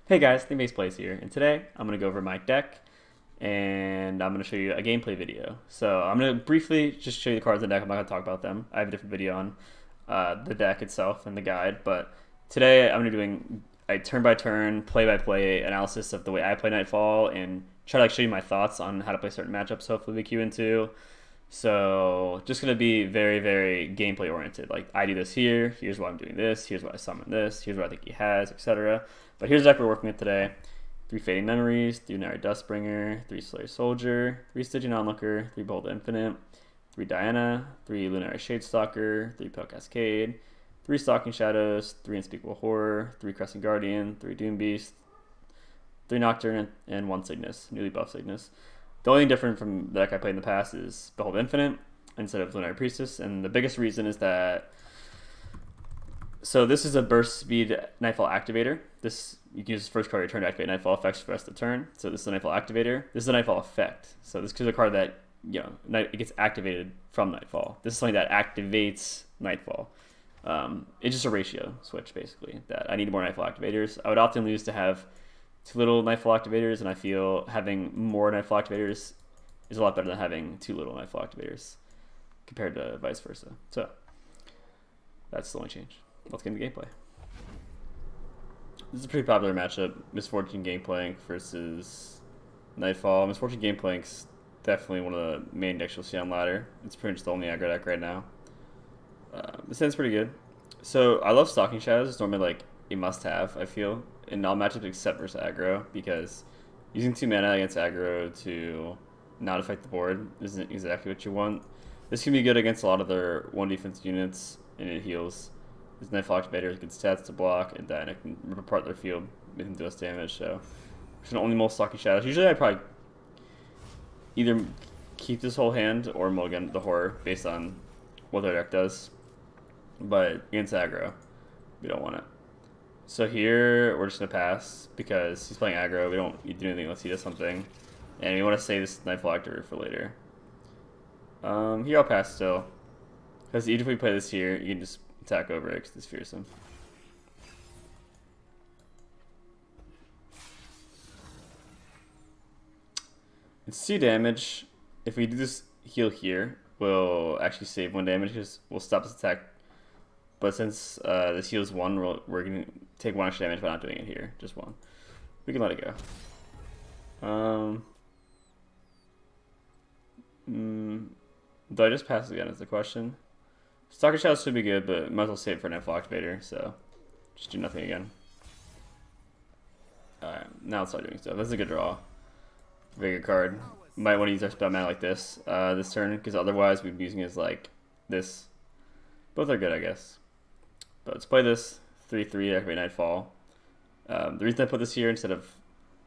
Hey guys, NicMakesPlays here, and today I'm going to go over my deck, and I'm going to show you a gameplay video. So I'm going to briefly just show you the cards in the deck. I'm not going to talk about them. I have a different video on the deck itself and the guide, but today I'm going to be doing a turn-by-turn, play-by-play analysis of the way I play Nightfall, and try to show you my thoughts on how to play certain matchups, hopefully we queue into. So just going to be very, very gameplay oriented. Like, I do this here, here's why I'm doing this, here's why I summon this, here's what I think he has, etc. But here's the deck we're working with today. 3 Fading Memories, 3 Nary Dustbringer, 3 Slayer Soldier, 3 Stygian Onlooker, 3 Bold Infinite, 3 Diana, 3 Lunary Shadestalker, 3 Pale Cascade, 3 Stalking Shadows, 3 Unspeakable Horror, 3 Crescent Guardian, 3 Doom Beast, 3 Nocturne, and 1 Cygnus, newly buffed Cygnus. The only thing different from the deck I played in the past is Behold Infinite instead of Lunary Priestess, and the biggest reason is that this is a burst speed Nightfall activator. You can use the first card of your turn to activate Nightfall effects for the rest of the turn. So this is a Nightfall activator. This is a Nightfall effect. So this is a card that it gets activated from Nightfall. This is something that activates Nightfall. It's just a ratio switch basically. That I need more Nightfall activators. I would often lose to have too little Nightfall activators, and I feel having more Nightfall activators is a lot better than having too little Nightfall activators compared to vice versa. So that's the only change. Let's get into gameplay. This is a pretty popular matchup, Misfortune Gameplank versus Nightfall. Misfortune Gameplank's definitely one of the main decks you'll see on ladder. It's pretty much the only aggro deck right now. This end's pretty good. So I love Stalking Shadows. It's normally like a must-have, I feel, in all matchups except versus aggro, because using 2 mana against aggro to not affect the board isn't exactly what you want. This can be good against a lot of their 1 defense units, and it heals. This Nightfall activator has good stats to block, and Diana can rip apart their field, making less damage. So, there's only most Stalking Shadows. Usually, I'd probably either keep this whole hand or mulligan the horror based on what their deck does. But against aggro, we don't want it. So here, we're just gonna pass because he's playing aggro. We don't need to do anything unless he does something, and we want to save this Nightfall activator for later. Here I'll pass still, because even if we play this here, you can just attack over it because it's fearsome. It's 2 damage. If we do this heal here, we'll actually save 1 damage because we'll stop this attack. But since this heals 1, we're going to take 1 extra damage by not doing it here. Just 1. We can let it go. Do I just pass again is the question. Stalker Shadows should be good, but might as well save it for Nightfall activator, so just do nothing again. Alright, now let's start doing stuff. That's a good draw. Very good card. Might want to use our spell mana like this this turn, because otherwise we'd be using it as like this. Both are good, I guess. But let's play this 3/3 activate Nightfall. The reason I put this here instead of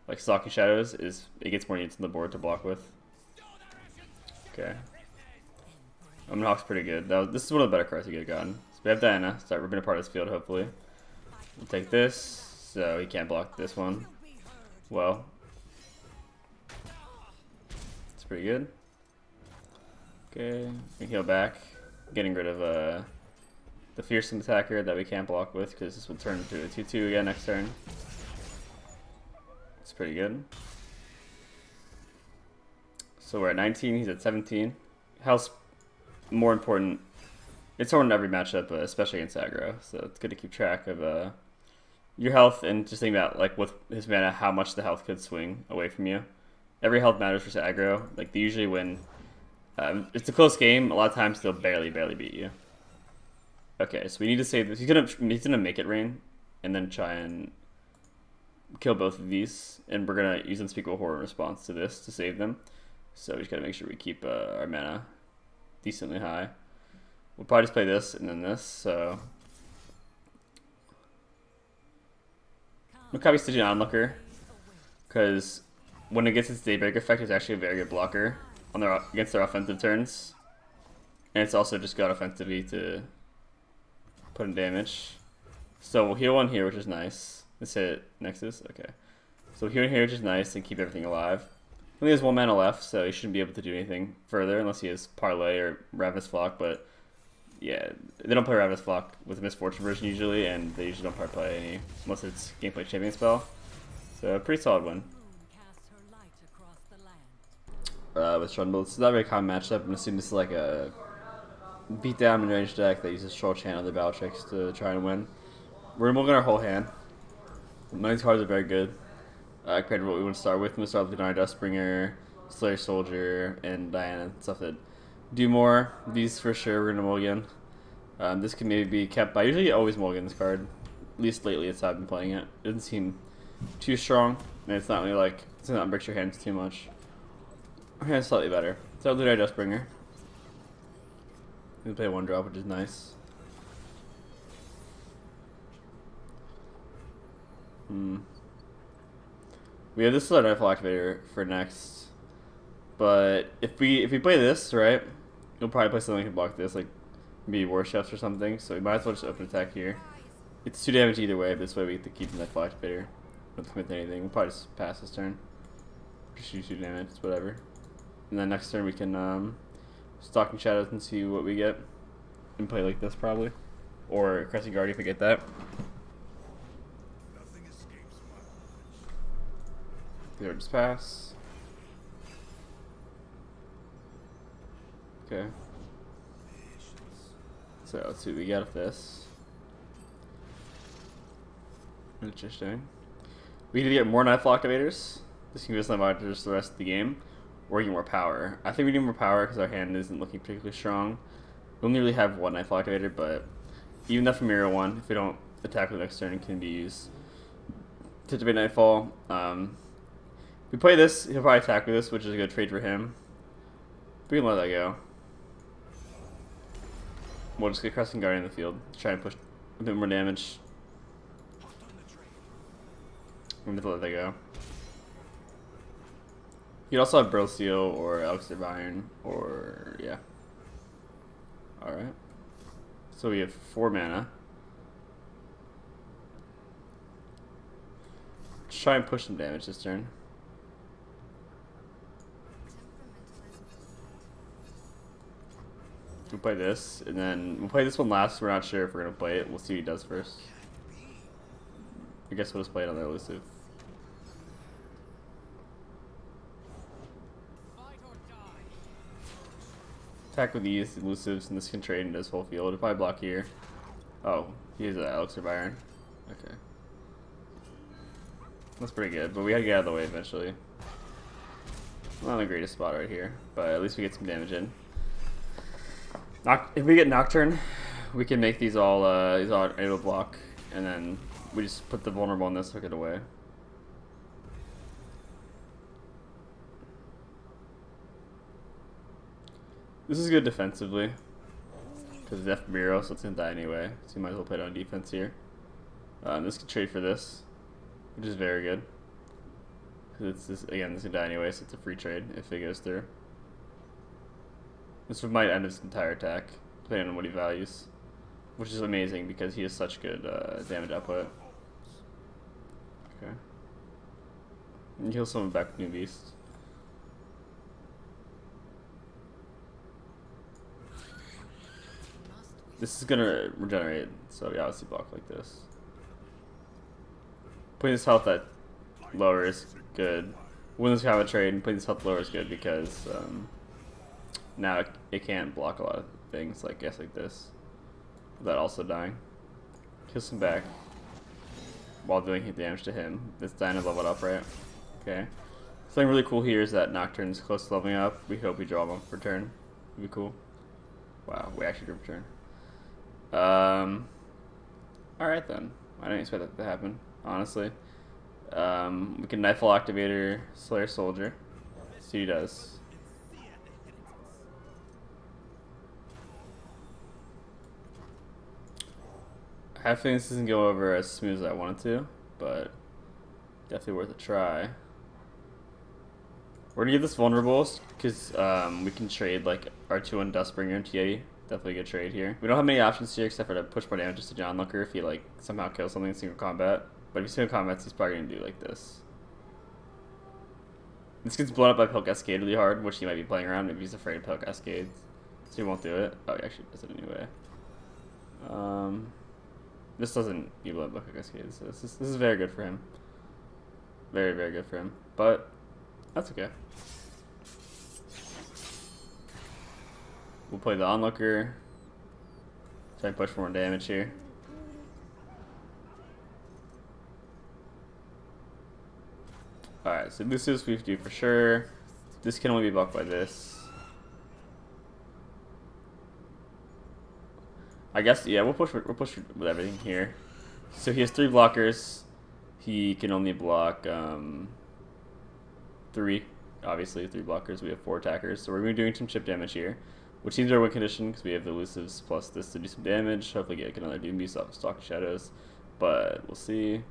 like Stalking Shadows is it gets more units on the board to block with. Okay. Hawk's pretty good. This is one of the better cards we could have gotten. So we have Diana. Start ripping apart his field, hopefully. We'll take this, so he can't block this one. Well. It's pretty good. Okay, we can heal back. Getting rid of the fearsome attacker that we can't block with, because this will turn into a 2/2 again next turn. It's pretty good. So we're at 19, he's at 17. Health's more important. It's important in every matchup, especially against aggro. So it's good to keep track of your health and just think about, like, with his mana, how much the health could swing away from you. Every health matters for aggro. Like, they usually win. It's a close game. A lot of times they'll barely beat you. Okay, so we need to save this. He's gonna make it rain, and then try and kill both of these. And we're gonna use Unspeakable Horror in response to this to save them. So we just gotta make sure we keep our mana decently high. We'll probably just play this and then this. So we'll copy Stygian Onlooker, because when it gets its Daybreak effect, it's actually a very good blocker on against their offensive turns, and it's also just got offensively to put in damage. So we'll heal 1 here, which is nice. Let's hit Nexus. Okay, so we'll heal 1 here, which is nice, and keep everything alive. He only has 1 mana left, so he shouldn't be able to do anything further unless he has Parlay or Ravenous Flock. But yeah, they don't play Ravenous Flock with the Misfortune version usually, and they usually don't play any unless it's Gameplay Champion spell. So a pretty solid win. With Trundle, it's not a very common matchup. I'm assuming this is like a beatdown mid-range deck that uses Troll Channel the Battle Tricks to try and win. We're moving our whole hand. None of these cards are very good. Compared to what we want to start with. I'm going to start with Lunar Dustbringer, Slayer Soldier, and Diana. Stuff that do more. These for sure we're going to mulligan. This can maybe be kept by. Usually always mulligan this card. At least lately it's how I've been playing it. It doesn't seem too strong. And it's not really like, it's not breaks your hands too much. Our hand's slightly better. So Lunar Dustbringer. We can play one drop, which is nice. We have this as our Nightfall activator for next. But if we play this, right, we'll probably play something that can block this, like maybe War Chefs or something. So we might as well just open attack here. It's 2 damage either way, but this way we get to keep the Nightfall activator. Don't commit to anything. We'll probably just pass this turn. Just use 2 damage, whatever. And then next turn we can Stalking Shadows and see what we get. And play like this probably. Or Crescent Guardian if we get that. There, just pass. Okay. So let's see what we get with this. Interesting. We need to get more Nightfall activators. This can give us Nightfall activators the rest of the game. Or get more power. I think we need more power because our hand isn't looking particularly strong. We only really have one Nightfall activator, but even that Mirror one, if we don't attack with the next turn, it can be used to activate Nightfall. If we play this, he'll probably attack with this, which is a good trade for him. We can let that go. We'll just get Crescent Guardian in the field. Try and push a bit more damage. I'm going to let that go. You could also have Brittle Steel or Elixir of Iron, or yeah. Alright. So we have 4 mana. Let's try and push some damage this turn. We'll play this, and then we'll play this one last. We're not sure if we're going to play it. We'll see what he does first. I guess we'll just play it on the elusive. Attack with these elusives, and this can trade into his whole field. It'll probably block here. Oh, he has an Elixir of Iron. Okay. That's pretty good, but we had to get out of the way eventually. Not the greatest spot right here, but at least we get some damage in. If we get Nocturne, we can make these all able to block, and then we just put the vulnerable on this, hook it away. This is good defensively, because it's F-Bureau, so it's going to die anyway, so you might as well play it on defense here. This can trade for this, which is very good. It's this, again, this can die anyway, so it's a free trade if it goes through. This might end his entire attack, depending on what he values, which is amazing because he has such good damage output. Okay. And heal someone back with New Beast. This is gonna regenerate, so we obviously block like this. Putting this health at lower is good. Win this kind of trade and putting this health lower is good because now it can't block a lot of things, like guess like this, without also dying. Kiss him back while doing hit damage to him. This Dyna leveled up, right? Okay. Something really cool here is that Nocturne's close to leveling up. We hope we draw him for turn. Would be cool. Wow, we actually drew for turn. Alright then. I didn't expect that to happen, honestly. We can Nightfall Activator, Slayer Soldier. See what he does. I have a feeling this doesn't go over as smooth as I wanted to, but definitely worth a try. We're gonna give this vulnerables because we can trade like R2 Dustbringer and TA. Definitely a good trade here. We don't have many options here except for to push more damage to John Looker if he like somehow kills something in single combat. But if he's single combat, he's probably gonna do like this. This gets blown up by Pill Cascade really hard, which he might be playing around. Maybe he's afraid of Pill Cascades, so he won't do it. Oh, he actually does it anyway. This doesn't be blown up by Pill Cascade, so this is very good for him. Very, very good for him. But that's okay. We'll play the onlooker. Try and push for more damage here. Alright, so this is we do for sure. This can only be blocked by this. I guess, yeah, we'll push with everything here. So he has 3 blockers. He can only block 3. Obviously, 3 blockers. We have 4 attackers. So we're going to be doing some chip damage here, which seems our win condition because we have the elusives plus this to do some damage. Hopefully get another Doom Beast off of Stalking Shadows. But we'll see.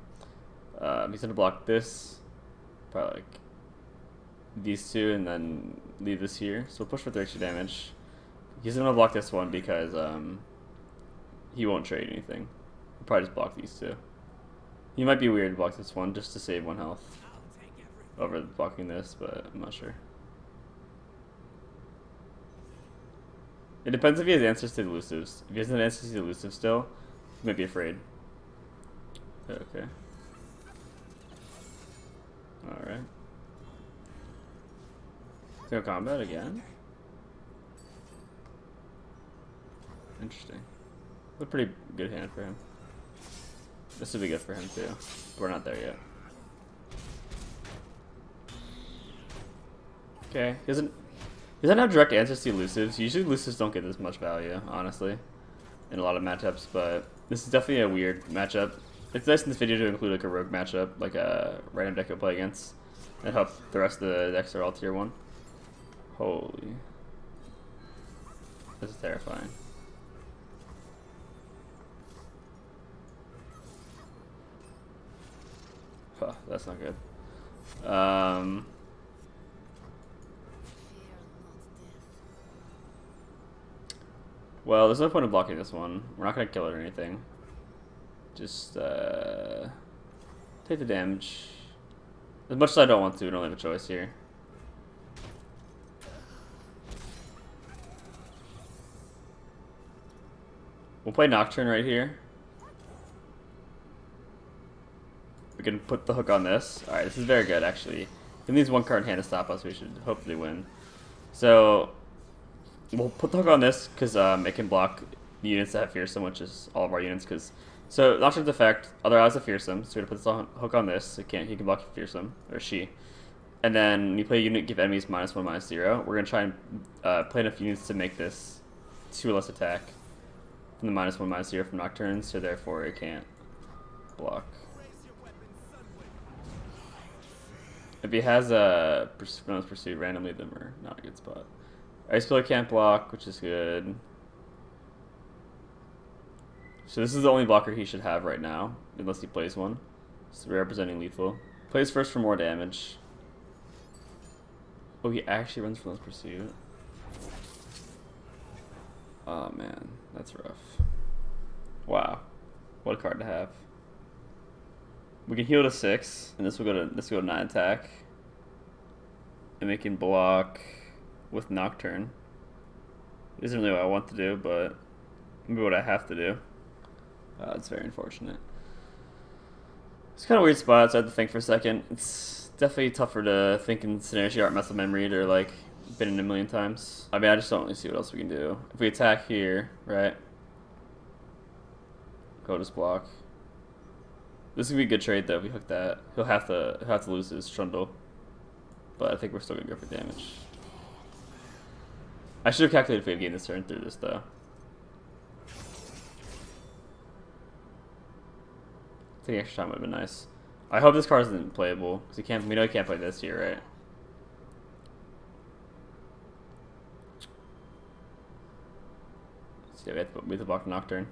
He's going to block this. Probably like these 2 and then leave this here. So we'll push for 3 extra damage. He's going to block this one because he won't trade anything. He'll probably just block these 2. He might be weird to block this one just to save 1 health over blocking this, but I'm not sure. It depends if he has answers to the elusives. If he has an answer to the elusive still, he might be afraid. Okay. Alright. No combat again? Interesting. A pretty good hand for him. This would be good for him too. We're not there yet. Okay. He doesn't have direct answers to elusives. Usually elusives don't get this much value, honestly, in a lot of matchups, but this is definitely a weird matchup. It's nice in this video to include like a rogue matchup, like a random deck to play against, and help the rest of the decks are all tier 1. Holy. This is terrifying. Huh, that's not good. Well, there's no point in blocking this one. We're not going to kill it or anything. Just take the damage. As much as I don't want to, I don't have a choice here. We'll play Nocturne right here. We can put the hook on this. Alright, this is very good, actually. If it needs 1 card in hand to stop us, we should hopefully win. So, we'll put the hook on this, because it can block the units that have Fearsome, which is all of our units. So, Nocturne's effect, other allies have Fearsome, so we're going to put this hook on this. He can block Fearsome, or she. And then, when you play a unit, give enemies -1, -0. We're going to try and play enough units to make this 2 or less attack from the -1, -0 from Nocturne, so therefore it can't block. If he has a Relentless Pursuit randomly, then we're not a good spot. Ice Pillar can't block, which is good. So this is the only blocker he should have right now, unless he plays one. So we're representing lethal. Plays first for more damage. Oh, he actually runs Relentless Pursuit. Oh man, that's rough. Wow, what a card to have. We can heal to 6, and this will go to 9 attack, and we can block with Nocturne. This isn't really what I want to do, but maybe what I have to do. It's very unfortunate. It's kind of a weird spot, so I had to think for a second. It's definitely tougher to think in scenarios you aren't muscle memoried or like been in a million times. I mean, I just don't really see what else we can do. If we attack here, right? Go just block. This would be a good trade though if we hook that. He'll have to lose his Trundle. But I think we're still gonna go for damage. I should have calculated if we had gained this turn through this though. I think extra time would have been nice. I hope this card isn't playable, because we know he can't play this here, right? So yeah, we have to block Nocturne.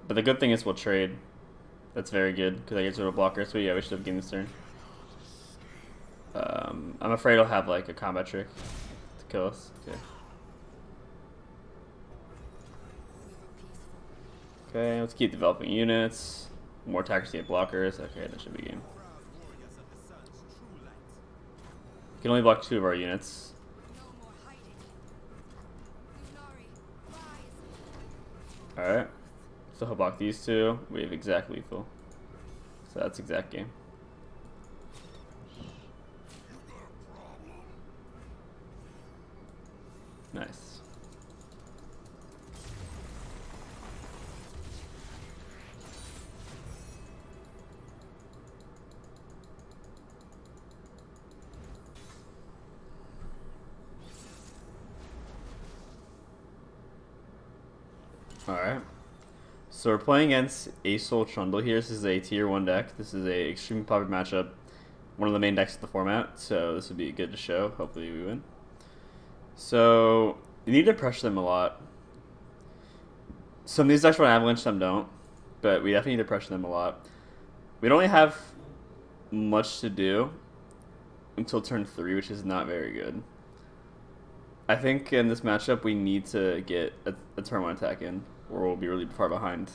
But the good thing is we'll trade. That's very good, because I get rid of blocker, so yeah, we should have gained this turn. I'm afraid he'll have like a combat trick to kill us. Okay. Okay, let's keep developing units. More attackers to get blockers. Okay, that should be game. We can only block 2 of our units. Alright. So he'll block these 2. We have exact lethal. So that's exact game. Nice. Alright. So we're playing against Asol Trundle here. This is a tier 1 deck. This is a extremely popular matchup. One of the main decks of the format. So this would be good to show. Hopefully we win. So you need to pressure them a lot. Some of these decks run Avalanche, some don't. But we definitely need to pressure them a lot. We don't really have much to do until turn 3, which is not very good. I think in this matchup we need to get a turn 1 attack in, or we'll be really far behind.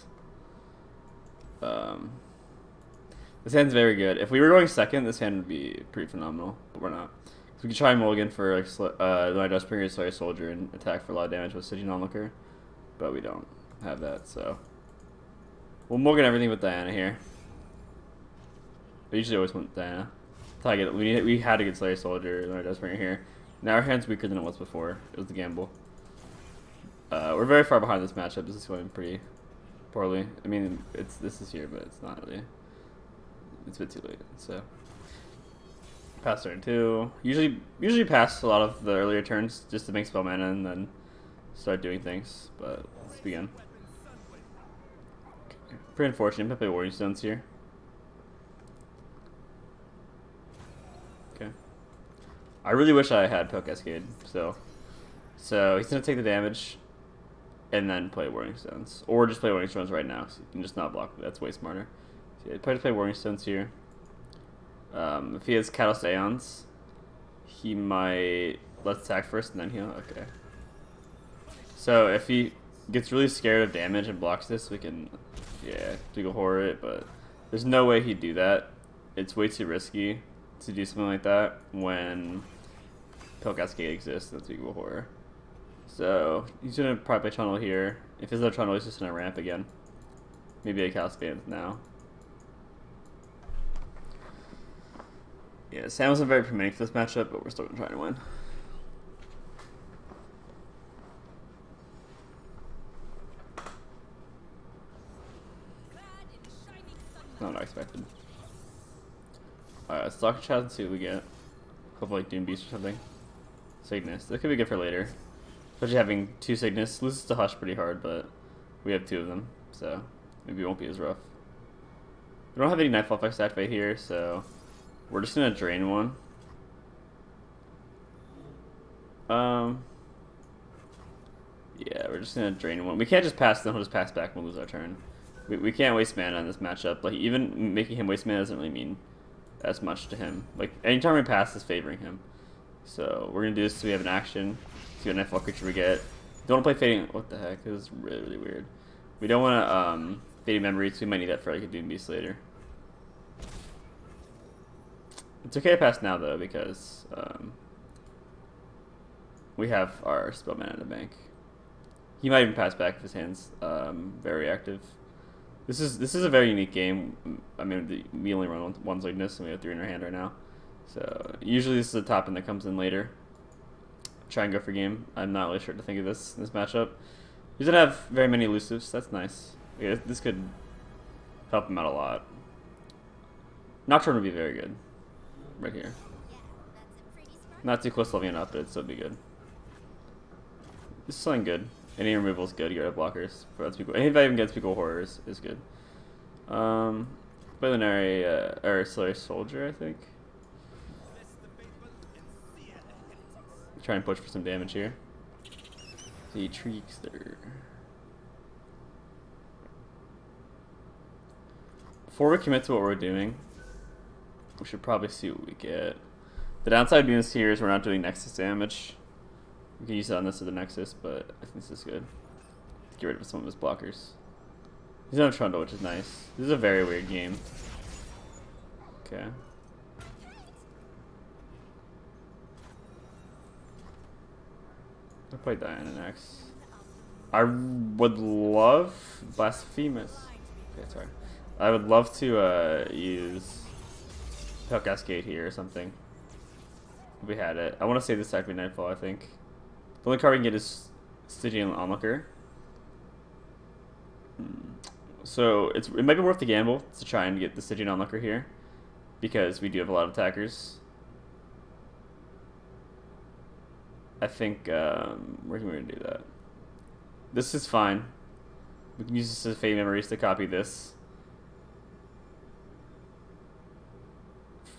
This hand's very good. If we were going second, this hand would be pretty phenomenal, but we're not. So we could try mulligan for like Night Dustbringer, Slayer Soldier, and attack for a lot of damage with Stygian Onlooker, but we don't have that, so we'll mulligan everything with Diana here. I usually always want Diana. We had to get Slayer Soldier and Night Dustbringer here. Now our hand's weaker than it was before. It was the gamble. We're very far behind this matchup. This is going pretty poorly. I mean, this is here, but it's not really. It's a bit too late. So pass turn 2. Usually pass a lot of the earlier turns just to make spell mana and then start doing things. But let's begin. Okay. Pretty unfortunate. I'm gonna play Warning Stones here. Okay. I really wish I had Pale Cascade still. So he's gonna take the damage and then play Warning Stones. Or just play Warning Stones right now, so you can just not block. That's way smarter. So yeah, probably play Warning Stones here. If he has Catalyst Aeons, he might let's attack first and then heal. Okay. So if he gets really scared of damage and blocks this, we can Dougal Horror it, but there's no way he'd do that. It's way too risky to do something like that when Pale Cascade exists. That's Dougal Horror. So he's gonna probably play Tunnel here. If there's no Tunnel, he's just gonna ramp again. Maybe a Cascade now. Yeah, Sam wasn't very permitting for this matchup, but we're still gonna try to win. Not expected. Alright, let's talk to chat and see what we get. Hopefully like Doom Beast or something. Cygnus. That could be good for later. Especially having 2 Cygnus. Loses to Hush pretty hard, but we have 2 of them, so maybe it won't be as rough. We don't have any Nightfall effects to activate here, so we're just gonna drain one. Yeah, we're just gonna drain one. We can't just pass, then we'll just pass back and we'll lose our turn. We can't waste mana on this matchup. Like, even making him waste mana doesn't really mean as much to him. Like, anytime we pass is favoring him. So we're gonna do this so we have an action. See what Nightfall creature we get. Don't want to play Fading. What the heck? This is really, really weird. We don't want to Fading Memory, so we might need that for like a Doom Beast later. It's okay to pass now though, because we have our spell mana in the bank. He might even pass back if his hand's very active. This is a very unique game. I mean, we only run one Cygnus, and we have 3 in our hand right now. So usually this is the top end that comes in later. Try and go for game. I'm not really sure what to think of this matchup. He doesn't have very many elusives. That's nice. Yeah, this could help him out a lot. Nocturne would be very good. Right here. Not too close to leveling up, but it'd still be good. This is something good. Any removal is good. Get rid of blockers. Any that even gets people horrors is good. Binary or Slayer Soldier, I think. Try and push for some damage here. The Trickster. Before we commit to what we're doing, we should probably see what we get. The downside of doing this here is we're not doing Nexus damage. We can use it on this as the Nexus, but I think this is good. Get rid of some of his blockers. He's on Trundle, which is nice. This is a very weird game. Okay. I'll play Diana next. I would love Blasphemous. Okay, sorry. I would love to use Pale Cascade here or something. If we had it. I want to save this Sacred Nightfall, I think. The only card we can get is Stygian Onlooker. So it might be worth the gamble to try and get the Stygian Onlooker here, because we do have a lot of attackers. I think where can we do that? This is fine. We can use this as fate memories to copy this.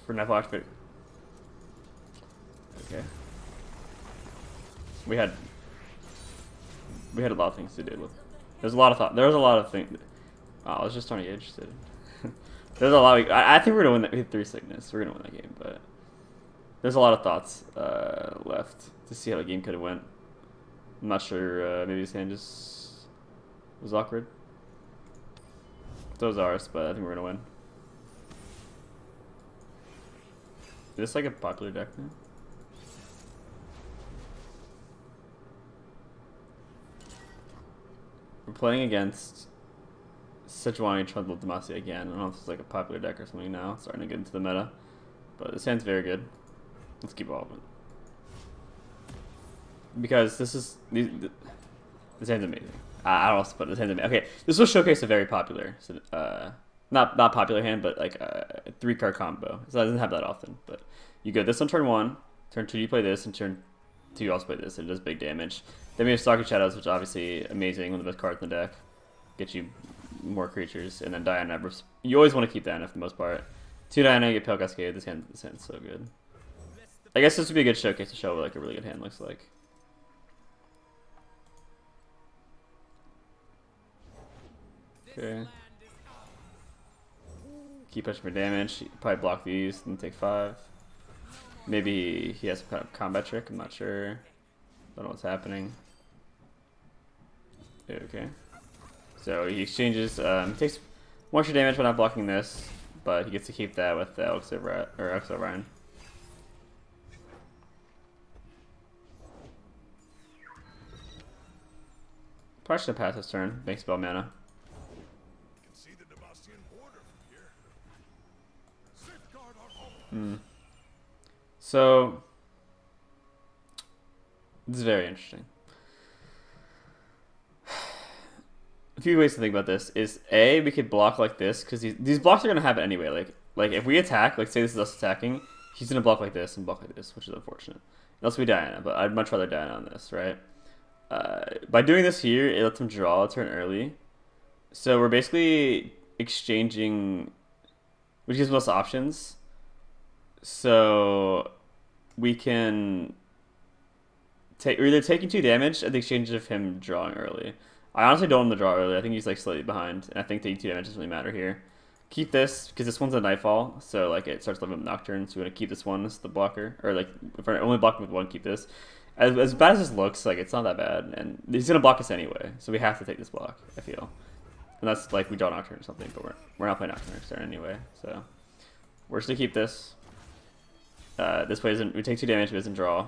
For Nightfall activate. Okay. We had a lot of things to do. There's a lot of thought. There was a lot of things. Oh, I was just trying to get interested. There's a lot. I think we're gonna win that. We had 3 sickness. We're gonna win that game, but there's a lot of thoughts left to see how the game could have went. I'm not sure. Maybe his hand just was awkward. Those ours, but I think we're gonna win. Is this like a popular deck now? We're playing against Sejuani Trundle Demacia again. I don't know if it's like a popular deck or something now. It's starting to get into the meta. But this hand's very good. Let's keep all of it. Because this is... This hand's amazing. I don't know what this hand's amazing. Okay, this will showcase a very popular... not popular hand, but like a 3-card combo. So it doesn't have that often. But you go this on turn 1. Turn 2 you play this, and turn 2 you also play this. It does big damage. Then we have Stalking Shadows, which is obviously amazing. One of the best cards in the deck. Get you more creatures. And then Diana. You always want to keep Diana for the most part. 2 Diana, you get Pale Cascade. This hand's so good. I guess this would be a good showcase to show what like a really good hand looks like. Okay. Keep pushing for damage. Probably block these and take 5. Maybe he has some kind of combat trick. I'm not sure. Don't know what's happening. Okay. So he exchanges. He takes 1 extra damage by not blocking this, but he gets to keep that with the Elixir Ryan. Probably should pass his turn. Make spell mana. So this is very interesting. A few ways to think about this is A, we could block like this because these blocks are gonna happen anyway. Like if we attack, like say this is us attacking, he's gonna block like this and block like this, which is unfortunate. Unless we Diana, but I'd much rather Diana on this, right? By doing this here, it lets him draw a turn early. So we're basically exchanging, which gives us options. So we can take, we're either taking 2 damage at the exchange of him drawing early. I honestly don't want him to draw early. I think he's like slightly behind, and I think taking 2 damage doesn't really matter here. Keep this because this one's a Nightfall, so like it starts leveling up Nocturne. So we want to keep this one as the blocker, or like if we're only blocking with 1, keep this. As bad as this looks, like it's not that bad, and he's gonna block us anyway, so we have to take this block. I feel, unless like we draw Nocturne or something, but we're not playing Nocturne next turn anyway, so we're just gonna keep this. This way we take 2 damage, but doesn't draw.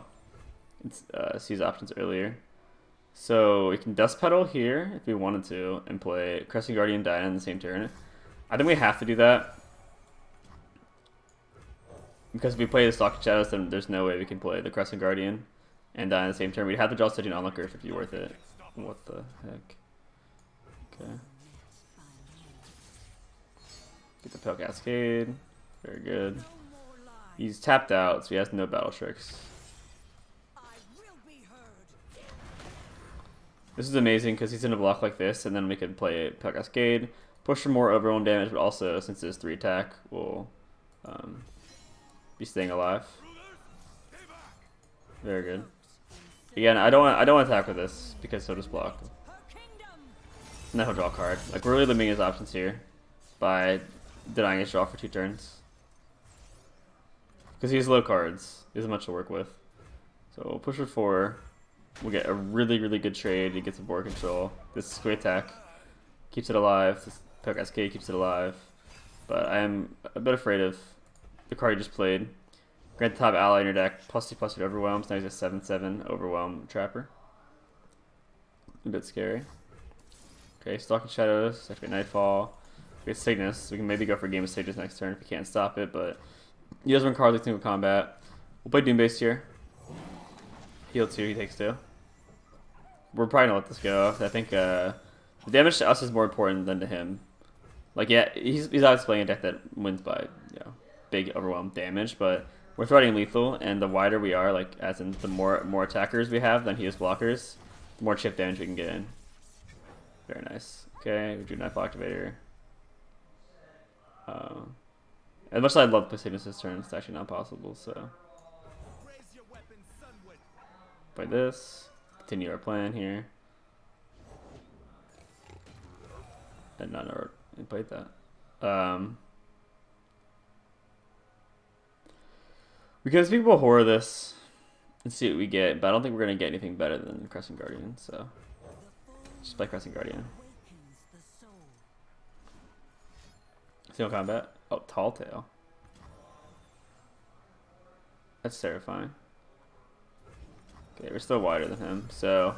It's sees options earlier, so we can Dust Petal here if we wanted to, and play Crescent Guardian Diana in the same turn. I think we have to do that because if we play the Stalking Shadows, then there's no way we can play the Crescent Guardian and die in the same turn. We'd have to draw Stygian Onlooker if it'd be worth it. What the heck? Okay. Get the Pale Cascade. Very good. He's tapped out, so he has no battle tricks. This is amazing because he's in a block like this, and then we can play Pale Cascade, push for more overwhelm damage, but also since it's 3 attack, we'll be staying alive. Very good. Again, I don't want to attack with this because he'll just block. And then he'll draw a card. Like we're really limiting his options here by denying his draw for 2 turns. Because he has low cards. He doesn't much to work with. So we'll push for 4. We'll get a really, really good trade. He gets a board control. This is quick attack. Keeps it alive. This Pale Cascade keeps it alive. But I am a bit afraid of the card you just played. Grant the top ally in your deck. +2/+2 overwhelms. Now he's a 7/7 overwhelm trapper. A bit scary. Okay, Stalking Shadows. Activate Nightfall. We get Cygnus. We can maybe go for Game of Sages next turn if we can't stop it, but he does run cards like single combat. We'll play Doombase here. Heal 2, he takes 2. we're probably gonna let this go. I think the damage to us is more important than to him. Like, yeah, he's obviously playing a deck that wins by, you know, big overwhelm damage, but we're threatening lethal, and the wider we are, like, as in the more attackers we have than he has blockers, the more chip damage we can get in. Very nice. Okay, we do Nightfall activator. As much as I'd love to play Sickness this turn, it's actually not possible, so. Play this. Continue our plan here. And not our. We played that. We can speak about horror this and see what we get, but I don't think we're gonna get anything better than Crescent Guardian, so just play Crescent Guardian. Single combat. Oh, Tall Tale. That's terrifying. Okay, we're still wider than him, so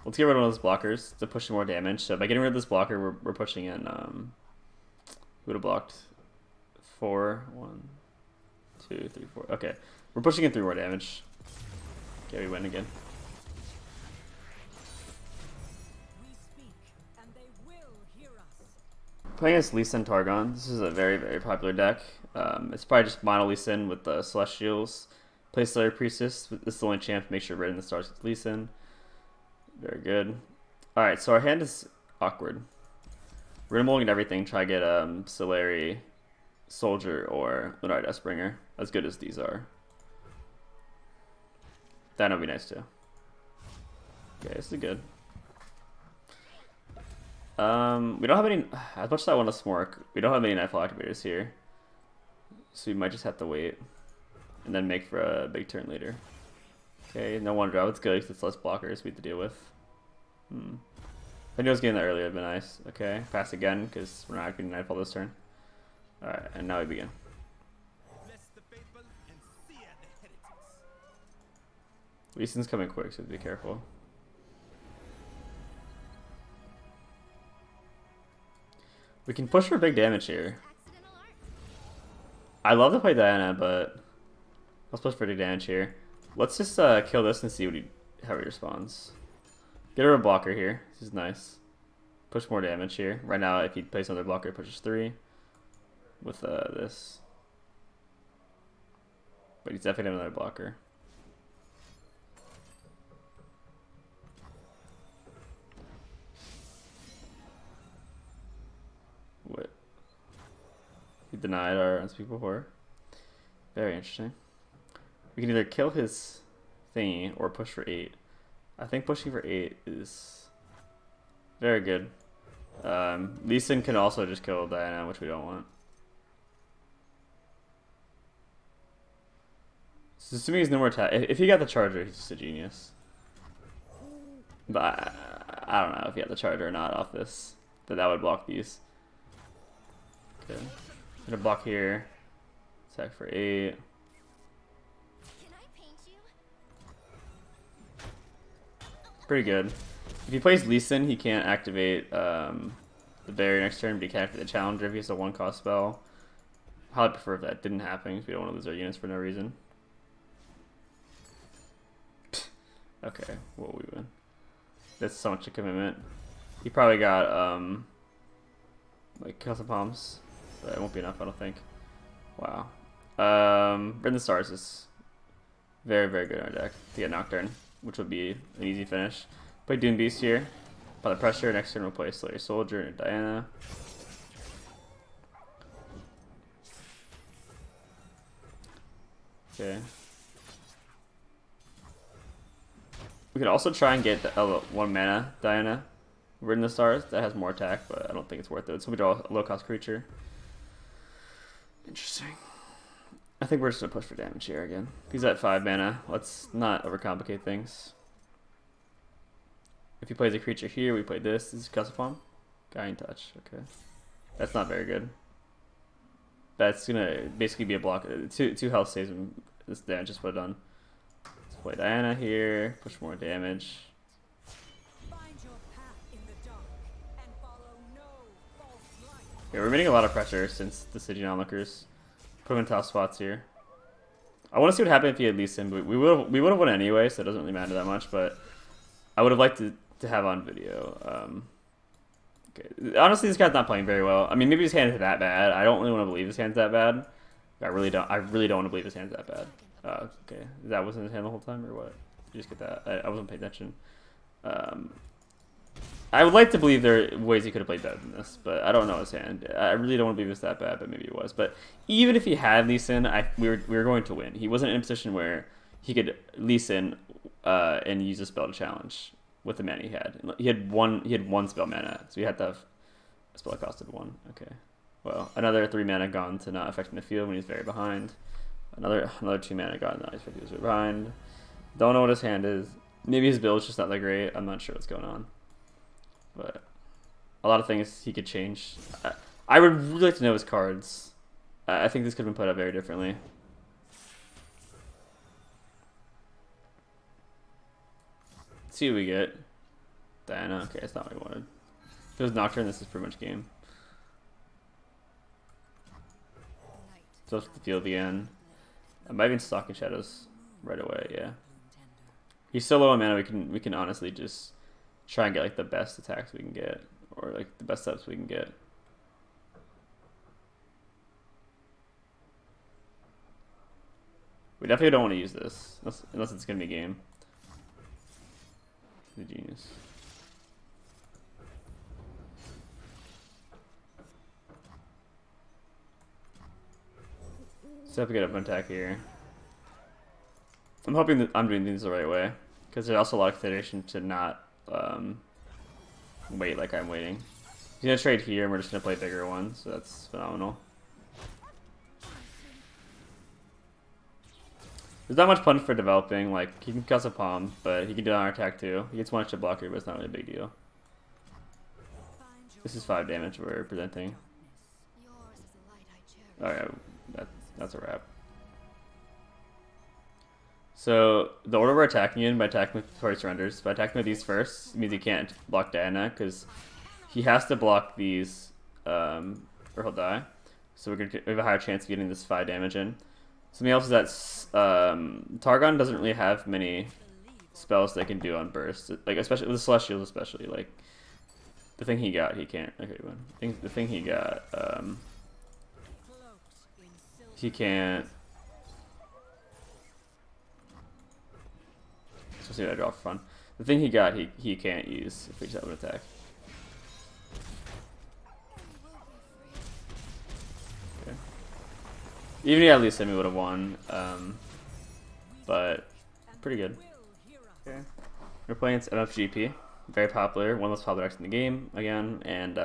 let's get rid of one of those blockers to push more damage. So by getting rid of this blocker, we're pushing in. We would have blocked 4, 1, 2, 3, 4. Okay, we're pushing in 3 more damage. Okay, we win again. Playing as Lee Sin Targon. This is a very, very popular deck. It's probably just mono Lee Sin with the Celestials. Play Slayer Priestess. This is the only champ to make sure Red in the Stars gets Lee Sin. Very good. Alright, so our hand is awkward. We're gonna mulligan everything, try to get Solari, Soldier, or Lunar Deathbringer. As good as these are. That would be nice too. Okay, this is good. We don't have any, as much as I want to smork, we don't have any Nightfall activators here. So we might just have to wait. And then make for a big turn later. Okay, no one draw, it's good because it's less blockers we have to deal with. If I knew I was getting that earlier, it'd be nice. Okay, pass again because we're not activating Nightfall this turn. Alright, and now we begin. Lee Sin's coming quick, so be careful. We can push for big damage here. I love to play Diana, but let's push for big damage here. Let's just kill this and see how he responds. Get rid of a blocker here. This is nice. Push more damage here. Right now, if he plays another blocker, it pushes 3 with this. But he's definitely another blocker. What? He denied our unspeakable horror. Very interesting. We can either kill his thingy or push for 8. I think pushing for 8 is very good. Lee Sin can also just kill Diana, which we don't want. So assuming he's no more attack. If he got the charger, he's just a genius. But I don't know if he had the charger or not off this. That would block these. Okay. I'm gonna block here. Attack for 8. Pretty good. If he plays Lee Sin, he can't activate the barrier next turn, but he can activate the challenger if he has a 1-cost spell. I'd prefer if that didn't happen, because we don't want to lose our units for no reason. Okay, well, we win. That's so much a commitment. He probably got like custom palms, but it won't be enough, I don't think. Wow. Red the Stars is very, very good in our deck to get Nocturne, which would be an easy finish. Play Doom Beast here. By the pressure, next turn we'll play Slayer Soldier and Diana. Okay. We could also try and get the 1 mana Diana. Rid in the Stars. That has more attack, but I don't think it's worth it. So we draw a low-cost creature. Interesting. I think we're just gonna push for damage here again. He's at 5 mana. Let's not overcomplicate things. If he plays a creature here, we play this. This is Custom Guiding Touch. Okay. That's not very good. That's gonna basically be a block. 2 health saves him. This damage is what done. Let's play Diana here. Push more damage. Yeah, we're meeting a lot of pressure since the Stygian Onlookers. Put him in tough spots here. I want to see what happened if he had Lee Sin, but we would have won anyway, so it doesn't really matter that much. But I would have liked to have on video. Okay. Honestly, this guy's not playing very well. I mean, maybe his hand is that bad. I don't really want to believe his hand's that bad. I really don't want to believe his hand's that bad. Okay, that wasn't his hand the whole time, or what? Did you just get that? I wasn't paying attention. I would like to believe there are ways he could have played better than this, but I don't know his hand. I really don't want to believe it's that bad, but maybe it was. But even if he had Lee Sin, we were going to win. He wasn't in a position where he could Lee Sin and use a spell to challenge with the mana he had. He had one spell mana, so he had to have a spell that costed 1. Okay. Well, another 3 mana gone to not affecting the field when he's very behind. Another 2 mana gone to not affecting the field behind. Don't know what his hand is. Maybe his build is just not that great. I'm not sure what's going on. But a lot of things he could change. I would really like to know his cards. I think this could have been put up very differently. Let's see what we get. Diana. Okay, that's not what I wanted. If it was Nocturne, this is pretty much game. So the field again. I might even Stalking Shadows right away. Yeah. He's so low on mana. We can honestly just try and get like the best attacks we can get, or like the best steps we can get. We definitely don't want to use this unless it's gonna be a game. The genius. So if we get up an attack here. I'm hoping that I'm doing things the right way, because there's also a lot of consideration to not wait like I'm waiting. He's gonna trade here, and we're just gonna play bigger ones, so that's phenomenal. There's not much punch for developing. Like, he can cause a palm, but he can do it on our attack too. He gets 1 extra blocker, but it's not really a big deal. This is 5 damage we're presenting. Alright, that's a wrap. So the order we're attacking in, by attacking with before he surrenders, by attacking with these first, it means he can't block Diana, because he has to block these, or he'll die. So we have a higher chance of getting this 5 damage in. Something else is that Targon doesn't really have many spells they can do on burst, like especially with the Celestials, especially like the thing he got, he can't. Okay, the thing he got, he can't. See what I draw for fun. The thing he got, he can't use if we just have an attack. Okay. Even if he had Lee Sin, we would have won. But pretty good. Okay. We're playing MFGP, very popular, one of the most popular decks in the game again, and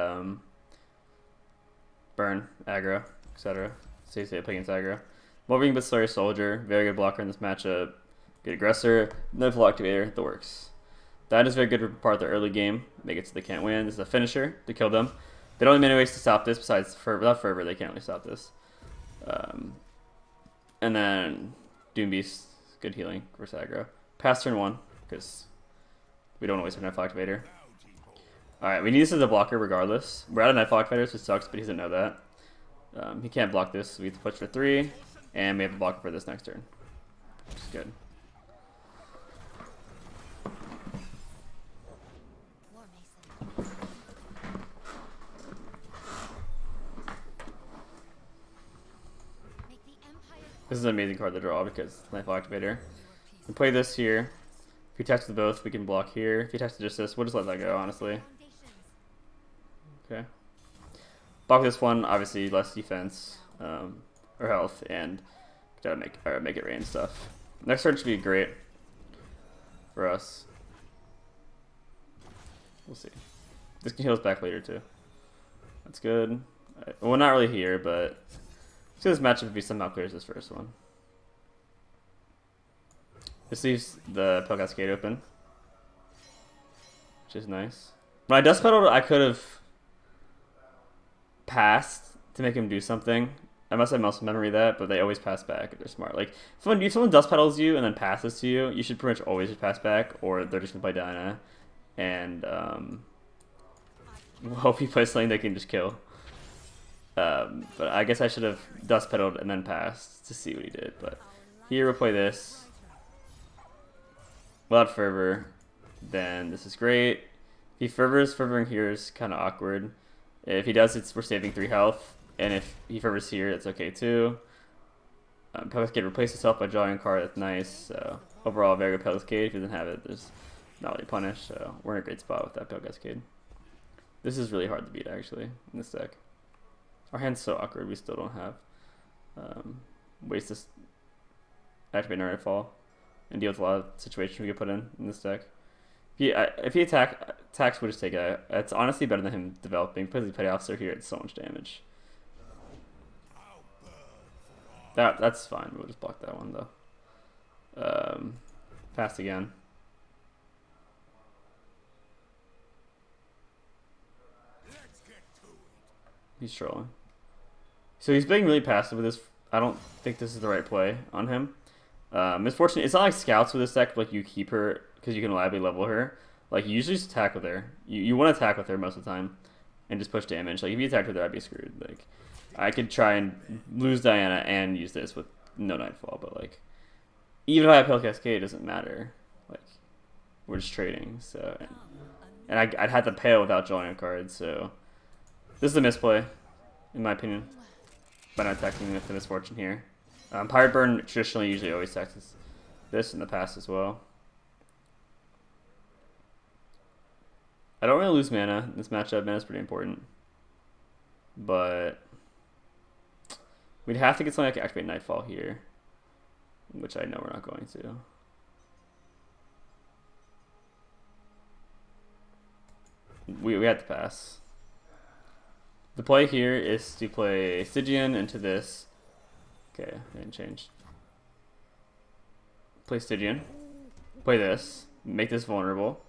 burn, aggro, etc. So you say play against aggro. Moving but Slayer Soldier, very good blocker in this matchup. Good aggressor, Nightfall activator, that works. That is very good for part of the early game. Make it so they can't win. This is a finisher to kill them. They don't have many ways to stop this besides without Fervor, they can't really stop this. And then Doom Beast, good healing versus aggro. Pass turn 1, because we don't waste our Nightfall activator. Alright, we need this as a blocker regardless. We're out of Nightfall activators, which sucks, but he doesn't know that. He can't block this, so we have to push for 3, and we have a blocker for this next turn. Which is good. This is an amazing card to draw because Nightfall Activator. We play this here. If we attach to both, we can block here. If you attach to just this, we'll just let that go, honestly. Okay. Block this one, obviously less defense, or health, and gotta make it rain stuff. Next turn should be great for us. We'll see. This can heal us back later too. That's good. Well, not really here, but let's see this matchup if he somehow clears this first one. This leaves the Pale Cascade open, which is nice. When I Dust Pedaled, I could have passed to make him do something. I must have muscle memory that, but they always pass back if they're smart. Like, if someone Dust Pedals you and then passes to you, you should pretty much always just pass back, or they're just going to play Diana. And hope he plays something they can just kill. But I guess I should have Dust Pedaled and then passed to see what he did. But here we'll play this. Without Fervor. then this is great. If he fervoring here is kind of awkward. If he does, we're saving 3 health. And if he fervors here, it's okay too. Pale Cascade replaces itself by drawing a card. That's nice. So overall, very good Pale Cascade. If he doesn't have it, there's not really punished. So we're in a great spot with that Pale Cascade. This is really hard to beat, actually, in this deck. Our hand's so awkward, we still don't have ways to activate Nightfall and deal with a lot of situations we could put in this deck. If he attacks, we'll just take it. It's honestly better than him developing. Because he's Petty Officer here, it's so much damage. That's fine, we'll just block that one, though. Pass again. He's trolling. So he's being really passive with this. I don't think this is the right play on him. Misfortune, it's not like scouts with this deck, like you keep her because you can reliably level her. Like you usually just attack with her. You want to attack with her most of the time and just push damage. Like if you attacked with her, I'd be screwed. Like I could try and lose Diana and use this with no Nightfall, but like even if I have Pale Cascade, it doesn't matter. Like we're just trading. So and I'd have to pale without drawing a card. So this is a misplay, in my opinion, by not attacking with the Misfortune here. Pirate Burn traditionally usually always attacks this in the past as well. I don't really lose mana in this matchup. Mana is pretty important. But we'd have to get something that can activate Nightfall here, which I know we're not going to. We had to pass. The play here is to play Stygian into this. Okay, I didn't change. Play Stygian. Play this. Make this vulnerable.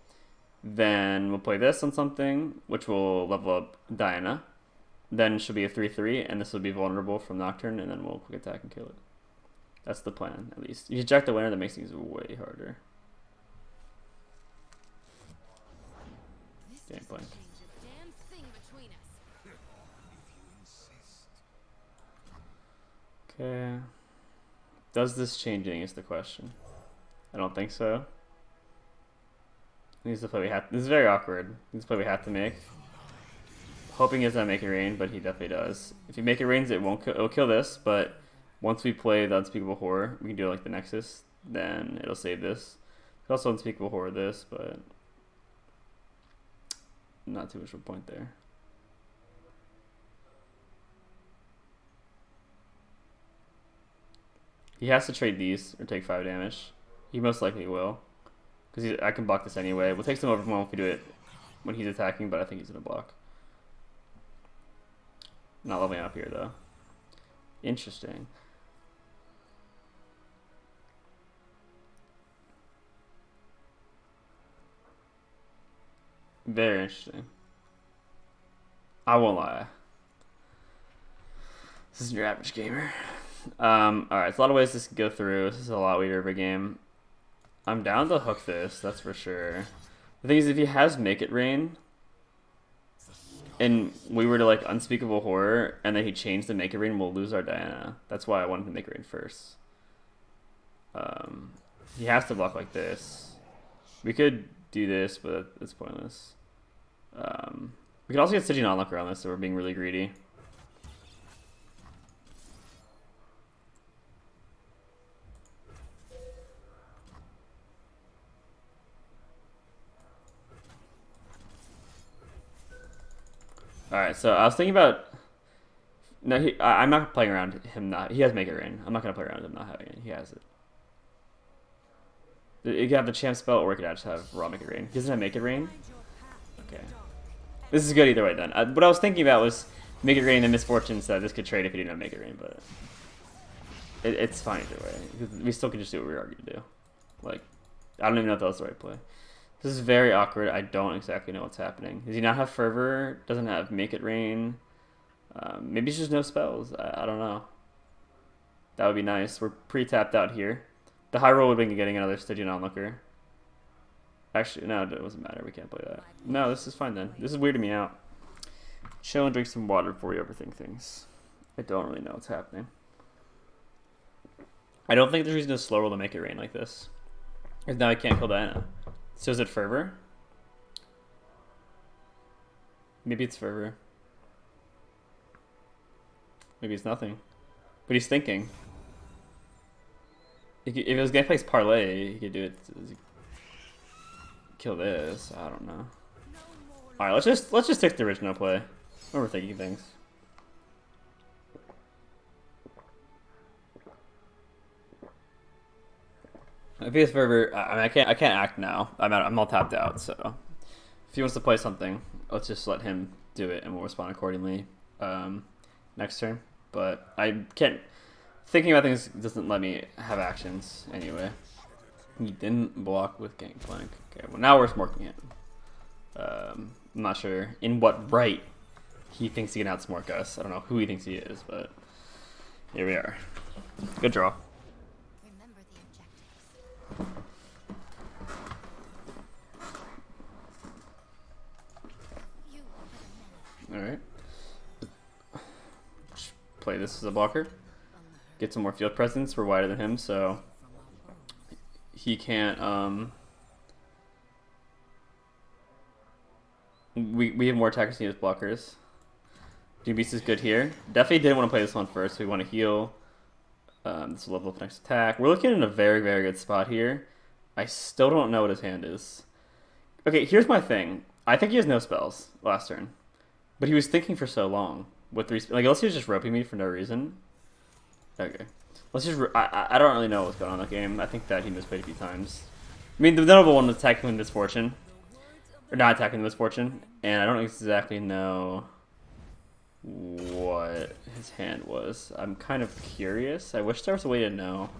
Then we'll play this on something, which will level up Diana. Then she'll be a 3/3, and this will be vulnerable from Nocturne, and then we'll quick attack and kill it. That's the plan, at least. You eject the winner, that makes things way harder. Gameplay. Okay. Does this change anything is the question. I don't think so. This is the play we have. This is very awkward. This is the play we have to make. Hoping he doesn't make it rain, but he definitely does. If you make it rains, it won't. It'll kill this. But once we play the Unspeakable Horror, we can do like the Nexus. Then it'll save this. It's also Unspeakable Horror this, but not too much of a point there. He has to trade these or take 5 damage. He most likely will. Because I can block this anyway. We'll take some overwhelm if we do it when he's attacking, but I think he's going to block. Not leveling up here, though. Interesting. Very interesting. I won't lie. This isn't your average gamer. Alright, so a lot of ways this could go through. This is a lot weirder of a game. I'm down to hook this, that's for sure. The thing is, if he has Make It Rain, and we were to like Unspeakable Horror, and then he changed the Make It Rain, we'll lose our Diana. That's why I wanted to Make It Rain first. He has to block like this. We could do this, but it's pointless. We could also get Stygian Onlooker on this, so we're being really greedy. Alright, so I was thinking about... No, I'm not playing around him not... He has Make It Rain. I'm not going to play around him not having it. He has it. You could have the Champ spell, or we could actually have raw Make It Rain. He doesn't have Make It Rain? Okay. This is good either way then. What I was thinking about was Make It Rain and Misfortune, so this could trade if he didn't have Make It Rain, but... It's fine either way. We still could just do what we were going to do. Like, I don't even know if that was the right play. This is very awkward. I don't exactly know what's happening. Does he not have Fervor? Doesn't have Make It Rain? Maybe it's just no spells. I don't know. That would be nice. We're pre-tapped out here. The high roll would have been getting another Stygian Onlooker. Actually, no, it doesn't matter. We can't play that. No, this is fine then. This is weirding me out. Chill and drink some water before you overthink things. I don't really know what's happening. I don't think there's reason to slow roll to Make It Rain like this. Because now I can't kill Diana. So is it Fervor? Maybe it's Fervor. Maybe it's nothing. But he's thinking. If it was Gameplay's parlay, he could do it. Kill this. I don't know. All right, let's just stick to the original play. Overthinking things. If he has Fervor, I mean, I can't act now. I'm all tapped out. So if he wants to play something, let's just let him do it, and we'll respond accordingly next turn. But I can't. Thinking about things doesn't let me have actions anyway. He didn't block with Gangplank. Okay, well now we're smoking it. I'm not sure in what right he thinks he can outsmork us. I don't know who he thinks he is, but here we are. Good draw. Remember the objectives. You are the men. All right. Play this as a blocker. Get some more field presence. We're wider than him, so he can't. We have more attackers than he has blockers. Beast is good here. Definitely didn't want to play this one first. So we want to heal. This will level up next attack. We're looking in a very, very good spot here. I still don't know what his hand is. Okay, here's my thing. I think he has no spells last turn, but he was thinking for so long with 3. Like, unless he was just roping me for no reason. Okay, let's just. I don't really know what's going on in that game. I think that he misplayed a few times. I mean, the notable one was attacking with Misfortune, or not attacking with Misfortune, and I don't exactly know what his hand was. I'm kind of curious. I wish there was a way to know.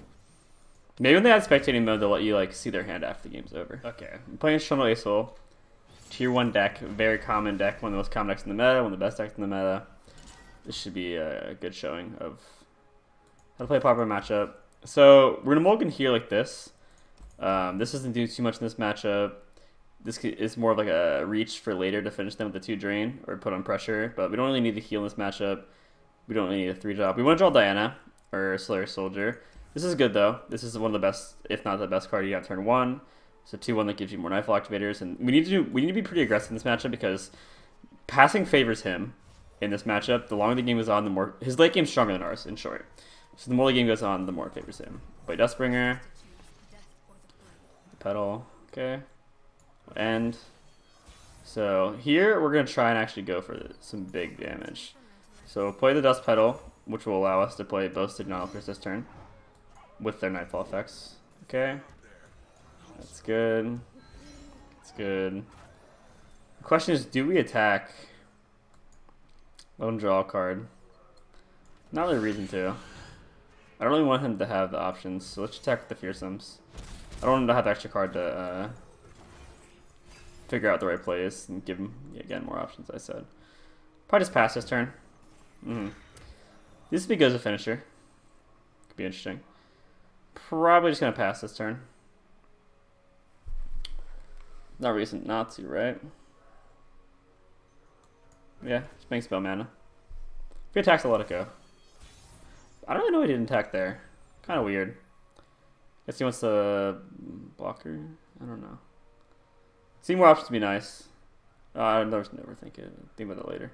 Maybe when they had spectating mode, they'll let you like see their hand after the game's over. Okay, I'm playing Shunel Aesol, tier 1 deck, very common deck, one of the most common decks in the meta, one of the best decks in the meta. This should be a good showing of how to play a proper matchup. So we're gonna mulligan here like this. This doesn't do too much in this matchup. This is more of like a reach for later to finish them with the 2 drain or put on pressure. But we don't really need to heal in this matchup. We don't really need a 3-drop. We want to draw Diana or Slayer Soldier. This is good though. This is one of the best, if not the best card you have turn 1. So 2/1 that gives you more Nightfall activators, and we need to be pretty aggressive in this matchup because passing favors him in this matchup. The longer the game goes on, the more his late game's stronger than ours. In short. So the more the game goes on, the more it favors him. Play Dustbringer. Pedal. Okay. And so here we're going to try and actually go for some big damage. So play the Dust Pedal, which will allow us to play both Signalkers this turn with their Nightfall effects. Okay. That's good. That's good. The question is, do we attack? Let him draw a card. Not really a reason to. I don't really want him to have the options, so let's attack with the Fearsomes. I don't want him to have the extra card to figure out the right plays and give him, again, more options, I said. Probably just pass this turn. This would be good as a finisher. Could be interesting. Probably just going to pass this turn. No reason not to, right? Yeah, just make spell mana. If he attacks, I'll let it go. I don't really know why he didn't attack there. Kind of weird. Guess he wants to blocker. I don't know. Seeing more options would be nice. I never think it. Think about that later.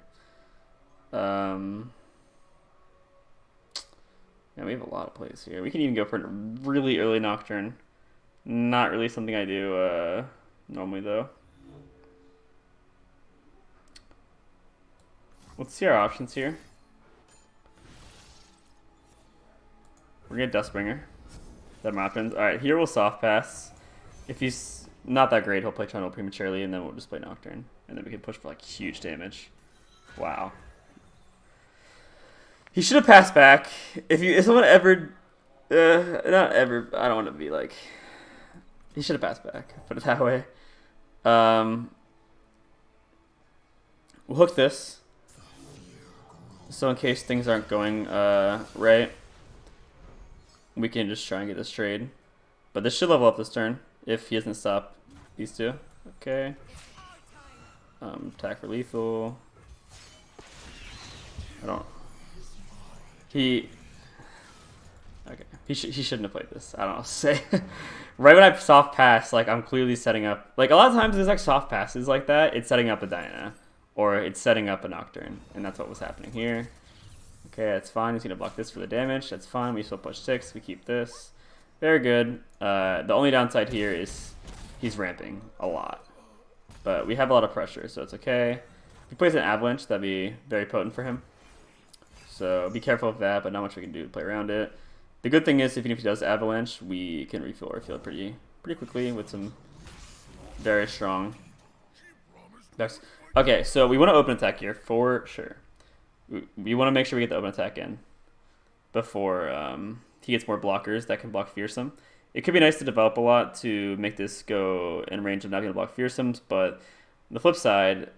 Yeah, we have a lot of plays here. We can even go for a really early Nocturne. Not really something I do normally though. Let's see our options here. We're gonna Dustbringer. That happens. Alright, here we'll soft pass. If he's not that great, he'll play Channel prematurely, and then we'll just play Nocturne. And then we can push for like huge damage. Wow. He should have passed back. If someone ever not ever, I don't want to be like, he should have passed back, put it that way. We'll hook this. So in case things aren't going right, we can just try and get this trade. But this should level up this turn if he doesn't stop these two. Okay. Attack for lethal. I don't. Okay. He shouldn't have played this. I don't know what to say. Right when I soft pass, like I'm clearly setting up. Like a lot of times there's like soft passes like that. It's setting up a Diana, or it's setting up a Nocturne, and that's what was happening here. Okay, that's fine. He's gonna block this for the damage. That's fine. We still push 6. We keep this. Very good. The only downside here is he's ramping a lot, but we have a lot of pressure, so it's okay. If he plays an avalanche, that'd be very potent for him. So be careful of that, but not much we can do to play around it. The good thing is, even if he does avalanche, we can refill our field pretty quickly with some very strong decks. Okay, so we want to open attack here for sure. We want to make sure we get the open attack in before he gets more blockers that can block fearsome. It could be nice to develop a lot to make this go in range of not being able to block fearsomes, but on the flip side,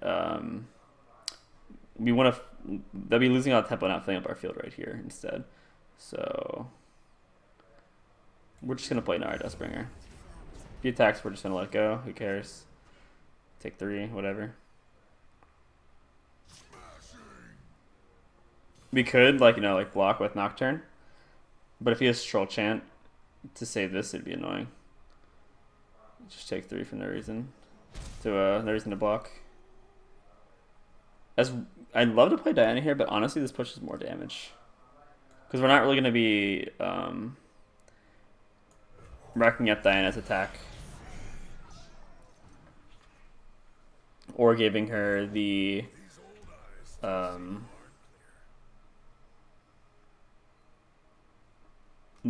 we want to they'll be losing a lot of tempo not filling up our field right here instead. So we're just gonna play Nara Dustbringer. If he attacks, we're just gonna let it go. Who cares? Take 3, whatever. We could, like, you know, like block with Nocturne, but if he has Troll Chant to save this, it'd be annoying. Just take 3 for no reason. No reason to block. As I'd love to play Diana here, but honestly, this pushes more damage because we're not really gonna be racking up Diana's attack or giving her the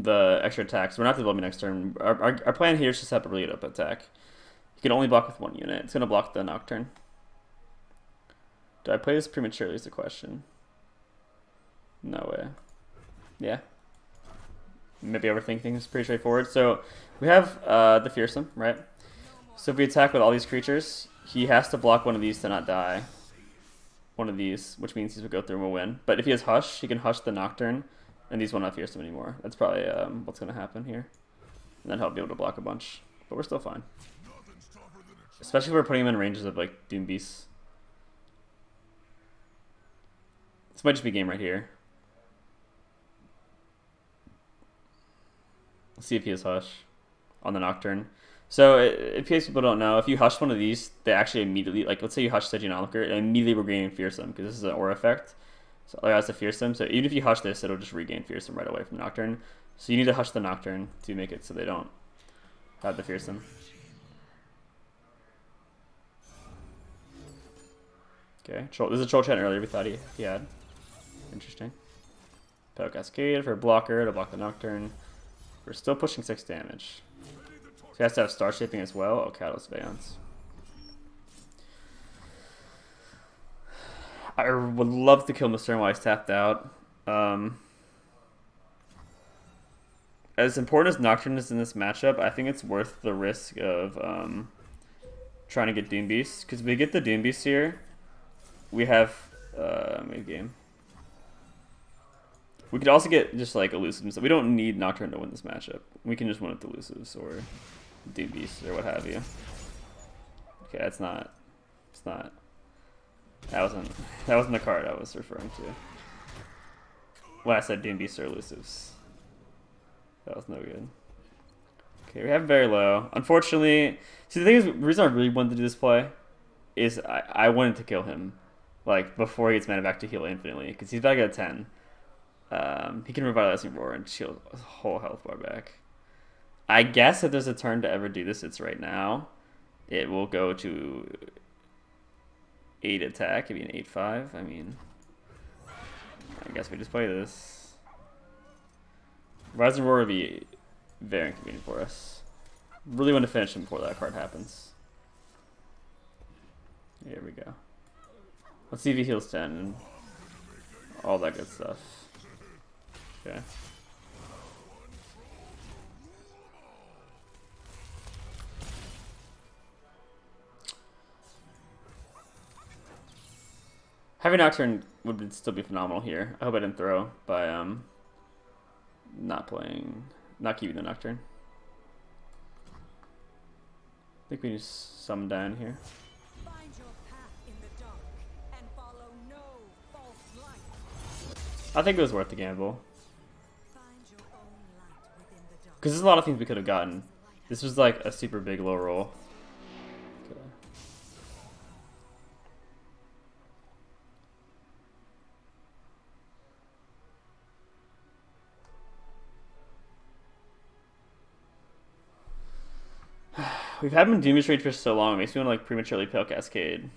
extra attacks. We're not developing next turn. Our plan here is to set up a really good up attack. You can only block with 1 unit. It's gonna block the Nocturne. Do I play this prematurely is the question. No way. Yeah. Maybe overthinking things. Pretty straightforward. So we have the Fearsome, right? So if we attack with all these creatures, he has to block one of these to not die. One of these, which means he will go through and we'll win. But if he has Hush, he can Hush the Nocturne, and these will not Fearsome anymore. That's probably what's going to happen here. And then he'll be able to block a bunch. But we're still fine. Especially if we're putting him in ranges of like Doom Beasts. This might just be game right here. Let's see if he has Hush on the Nocturne. So, in case people don't know, if you Hush one of these, they actually immediately, like, let's say you Hush Stygian Onlooker, it immediately regaining Fearsome, because this is an aura effect. So, it has a Fearsome, so even if you Hush this, it'll just regain Fearsome right away from Nocturne. So, you need to Hush the Nocturne to make it so they don't have the Fearsome. Okay, this is a Troll Chant earlier we thought he had. Interesting. Pale Cascade for a blocker to block the Nocturne. We're still pushing 6 damage. So he has to have Star Shaping as well. Oh, Catalyst Veons. I would love to kill Nocturne while he's tapped out. As important as Nocturne is in this matchup, I think it's worth the risk of trying to get Doom Beast. Because if we get the Doom Beast here, we have mid game. We could also get just like elusives. So we don't need Nocturne to win this matchup. We can just win with elusives or Doom Beast or what have you. Okay, that's not. It's not. That wasn't the card I was referring to. When I said Doom Beast or elusives. That was no good. Okay, we have him very low. Unfortunately, see the thing is, the reason I really wanted to do this play is I wanted to kill him, like before he gets mana back to heal infinitely, because he's back at 10. He can Revitalizing Roar and shield a whole health bar back. I guess if there's a turn to ever do this, it's right now. It will go to 8 attack. It'd be an 8/5. I mean, I guess we just play this. Rising Roar would be very inconvenient for us. Really want to finish him before that card happens. Here we go. Let's see if he heals 10 and all that good stuff. Okay. Having Nocturne would still be phenomenal here. I hope I didn't throw by not keeping the Nocturne. I think we just summon down here. Find your path in the dark and follow no false light. I think it was worth the gamble. Find your own light Because there's a lot of things we could have gotten. This was like a super big low roll. Okay. We've had him in Doom Rage for so long, it makes me want to like prematurely Pale Cascade.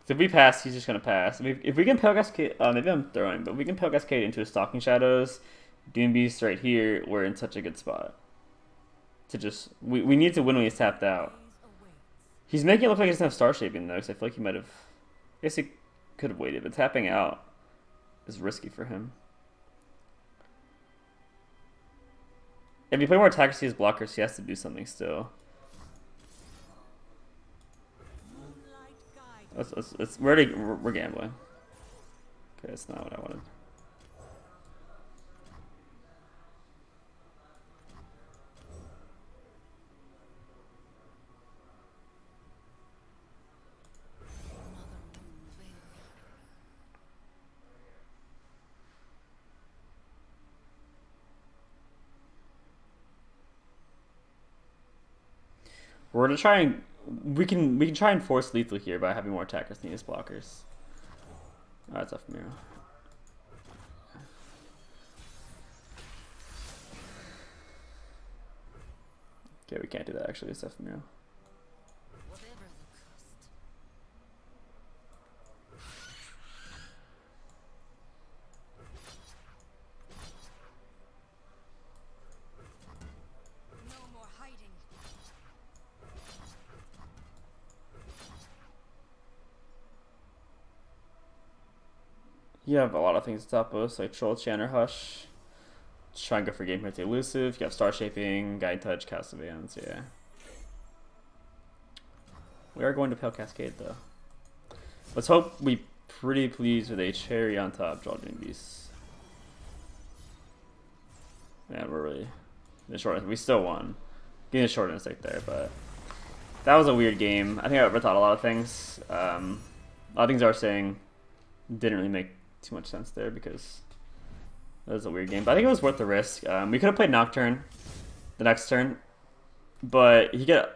So if we pass, he's just gonna pass. If we can Pale Cascade, maybe I'm throwing, but if we can Pale Cascade into a Stalking Shadows, Doom Beast right here, we're in such a good spot. To just, we need to win when he's tapped out. He's making it look like he doesn't have Star Shaping though, because I feel like he might have, I guess he could have waited, but tapping out is risky for him. If you play more attackers, he has blockers, he has to do something still. We're gambling. Okay, that's not what I wanted. We're gonna try and we can try and force lethal here by having more attackers than his blockers. Oh, that's off mirror. Okay, we can't do that actually, it's off mirror. You have a lot of things to top us, like Troll, Chan, or Hush. Just try and go for game hit elusive. You have Star Shaping, Guide Touch, Cast Advance, yeah. We are going to Pale Cascade though. Let's hope we pretty pleased with a cherry on top, draw Doom Beast. Man, we're really the short. We still won. Getting a short instinct there, but that was a weird game. I think I overthought a lot of things. A lot of things I was saying didn't really make too much sense there because that was a weird game. But I think it was worth the risk. We could have played Nocturne the next turn, but he could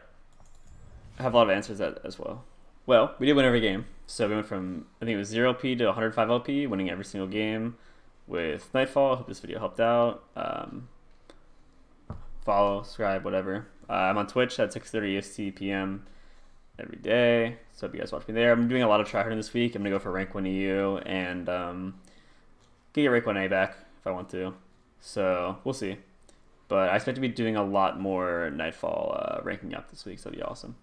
have a lot of answers as well. Well, we did win every game. So we went from, I think it was 0 LP to 105 LP, winning every single game with Nightfall. I hope this video helped out. Follow, subscribe, whatever. I'm on Twitch at 6:30 EST PM every day. So hope you guys watch me there. I'm doing a lot of tryharding this week. I'm going to go for rank 1 EU and get rank 1A back if I want to. So we'll see. But I expect to be doing a lot more Nightfall ranking up this week, so that'll be awesome.